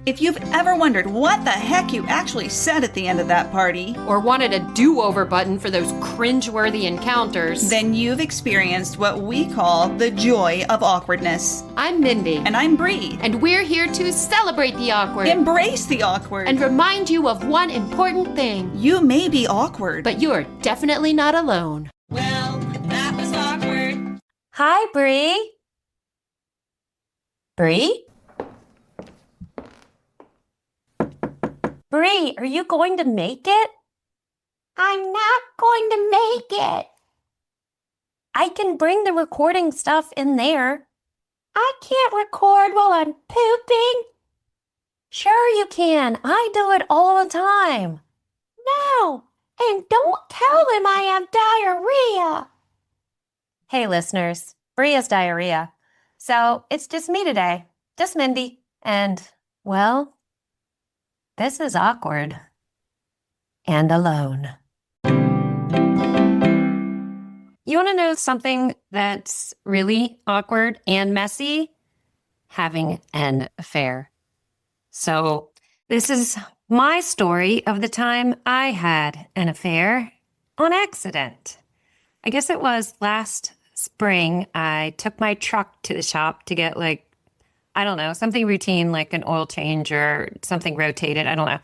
If you've ever wondered what the heck you actually said at the end of that party, or wanted a do-over button for those cringe-worthy encounters, then you've experienced what we call the joy of awkwardness. I'm Mendy. And I'm Bree. And we're here to celebrate the awkward. Embrace the awkward. And remind you of one important thing. You may be awkward, but you're definitely not alone. Well, that was awkward. Hi, Bree. Bree? Bree, are you going to make it? I'm not going to make it. I can bring the recording stuff in there. I can't record while I'm pooping. Sure you can. I do it all the time. No, and don't tell them I have diarrhea. Hey, listeners. Bree has diarrhea. So it's just me today. Just Mendy. And, well, this is awkward. And alone. You want to know something that's really awkward and messy? Having an affair. So this is my story of the time I had an affair on accident. I guess it was last spring. I took my truck to the shop to get something routine like an oil change or something rotated. I don't know.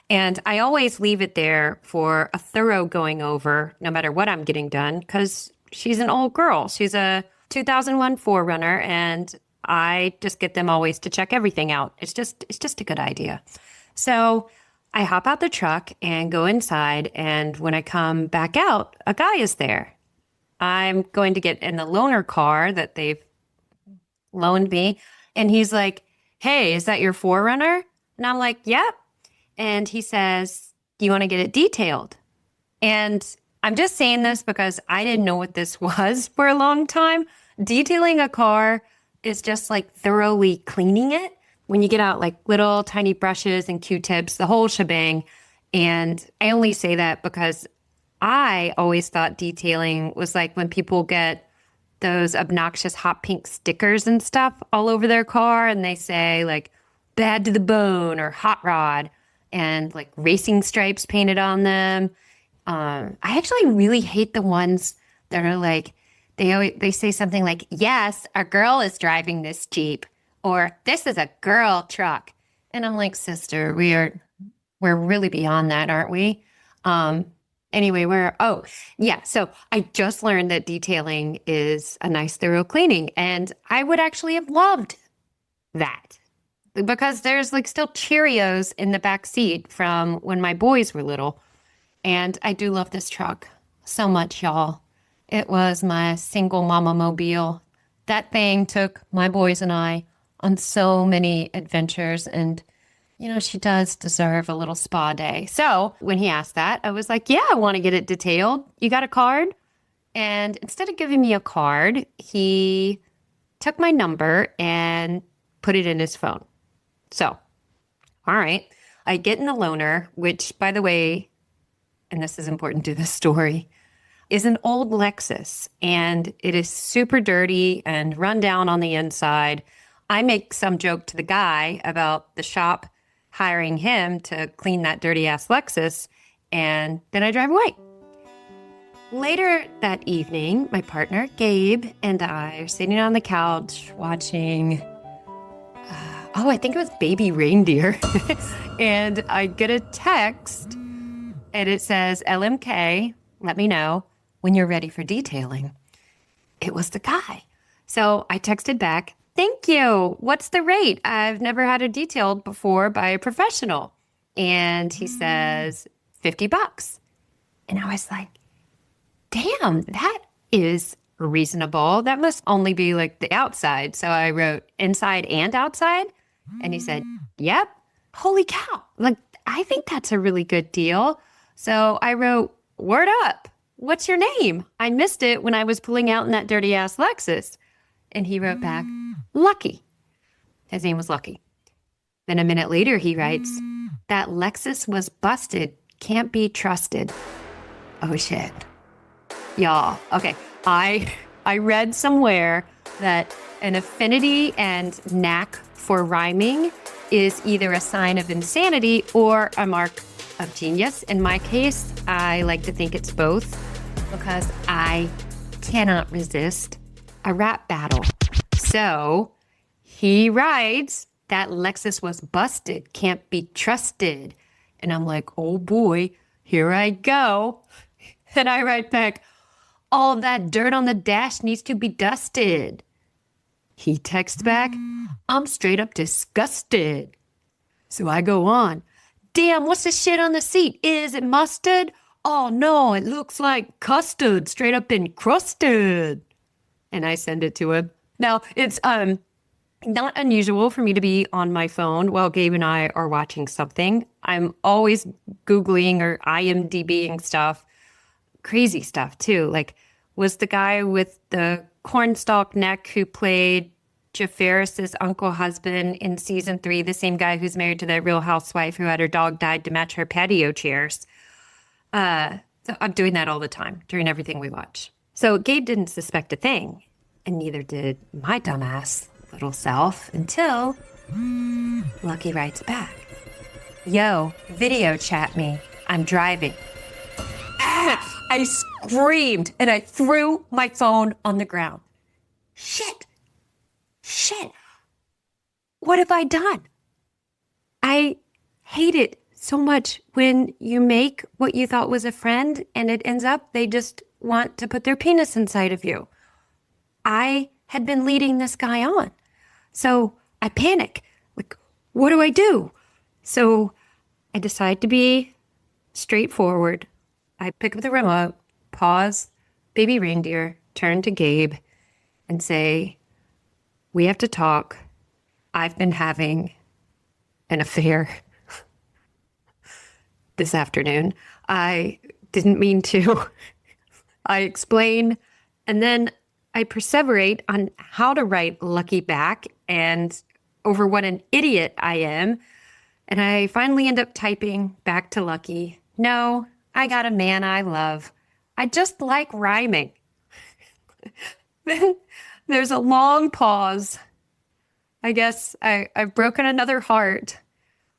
And I always leave it there for a thorough going over no matter what I'm getting done because she's an old girl. She's a 2001 4Runner and I just get them always to check everything out. It's just a good idea. So I hop out the truck and go inside. And when I come back out, a guy is there. I'm going to get in the loaner car that they've loaned me. And he's like, hey, is that your 4Runner? And I'm like, yep. And he says, do you want to get it detailed? And I'm just saying this because I didn't know what this was for a long time. Detailing a car is just like thoroughly cleaning it. When you get out like little tiny brushes and Q-tips, the whole shebang. And I only say that because I always thought detailing was like when people get those obnoxious hot pink stickers and stuff all over their car and they say like bad to the bone or hot rod and like racing stripes painted on them. I actually really hate the ones that are like, they say something like, yes, a girl is driving this Jeep or this is a girl truck. And I'm like, sister, we're really beyond that, aren't we? Anyway, so I just learned that detailing is a nice thorough cleaning. And I would actually have loved that because there's like still Cheerios in the back seat from when my boys were little. And I do love this truck so much, y'all. It was my single mama mobile. That thing took my boys and I on so many adventures and you know, she does deserve a little spa day. So when he asked that, I was like, yeah, I want to get it detailed. You got a card? And instead of giving me a card, he took my number and put it in his phone. So, all right. I get in the loaner, which, by the way, and this is important to this story, is an old Lexus. And it is super dirty and run down on the inside. I make some joke to the guy about the shop hiring him to clean that dirty-ass Lexus, and then I drive away. Later that evening, my partner, Gabe, and I are sitting on the couch watching, I think it was Baby Reindeer, and I get a text, and it says, LMK, let me know when you're ready for detailing. It was the guy. So I texted back, thank you. What's the rate? I've never had it detailed before by a professional. And he says, $50. And I was like, damn, that is reasonable. That must only be like the outside. So I wrote inside and outside. And he said, yep. Holy cow. Like, I think that's a really good deal. So I wrote, word up. What's your name? I missed it when I was pulling out in that dirty ass Lexus. And he wrote back, Lucky. His name was Lucky. Then a minute later, he writes, that Lexus was busted. Can't be trusted. Oh, shit. Y'all. Okay. I read somewhere that an affinity and knack for rhyming is either a sign of insanity or a mark of genius. In my case, I like to think it's both because I cannot resist a rap battle. So he writes that Lexus was busted, can't be trusted. And I'm like, oh boy, here I go. And I write back, all of that dirt on the dash needs to be dusted. He texts back, I'm straight up disgusted. So I go on, damn, what's the shit on the seat? Is it mustard? Oh no, it looks like custard, straight up encrusted. And I send it to him. Now, it's not unusual for me to be on my phone while Gabe and I are watching something. I'm always Googling or IMDbing stuff. Crazy stuff, too. Like, was the guy with the cornstalk neck who played Jafaris's uncle husband in season 3 the same guy who's married to that Real Housewife who had her dog died to match her patio chairs? So I'm doing that all the time during everything we watch. So Gabe didn't suspect a thing, and neither did my dumbass little self until Lucky writes back. Yo, video chat me. I'm driving. I screamed and I threw my phone on the ground. Shit. What have I done? I hate it so much when you make what you thought was a friend and it ends up they just want to put their penis inside of you. I had been leading this guy on. So I panic. Like, what do I do? So I decide to be straightforward. I pick up the remote, pause, baby reindeer, turn to Gabe, and say, we have to talk. I've been having an affair this afternoon. I didn't mean to. I explain, and then I perseverate on how to write Lucky back and over what an idiot I am. And I finally end up typing back to Lucky, no, I got a man I love. I just like rhyming. Then there's a long pause. I guess I've broken another heart.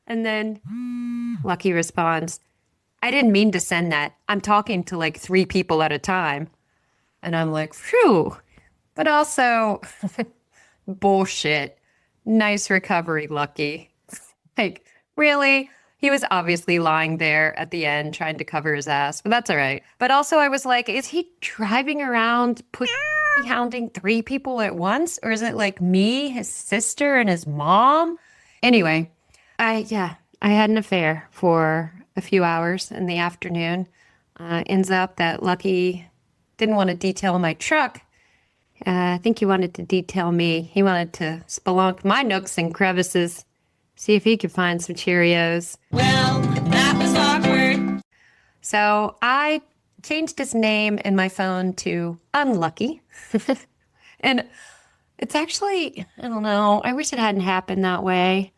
And then Lucky responds, I didn't mean to send that. I'm talking to like 3 people at a time. And I'm like, phew. But also, bullshit. Nice recovery, Lucky. Like, really? He was obviously lying there at the end trying to cover his ass, but that's all right. But also I was like, is he driving around hounding 3 people at once? Or is it like me, his sister, and his mom? Anyway, I had an affair for a few hours in the afternoon. Ends up that Lucky didn't want to detail my truck. I think he wanted to detail me. He wanted to spelunk my nooks and crevices, see if he could find some Cheerios. Well, that was awkward. So I changed his name in my phone to Unlucky. And it's actually, I don't know, I wish it hadn't happened that way.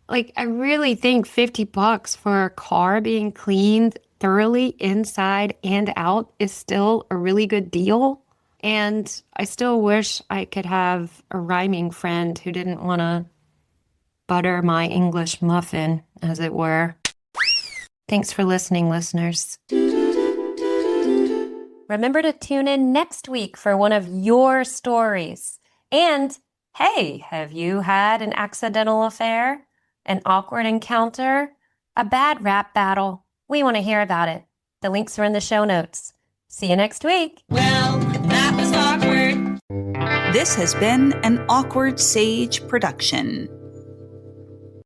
Like, I really think $50 for a car being cleaned thoroughly inside and out is still a really good deal. And I still wish I could have a rhyming friend who didn't want to butter my English muffin, as it were. Thanks for listening, listeners. Remember to tune in next week for one of your stories. And, hey, have you had an accidental affair? An awkward encounter? A bad rap battle? We want to hear about it. The links are in the show notes. See you next week. Well, that was awkward. This has been an Awkward Sage production.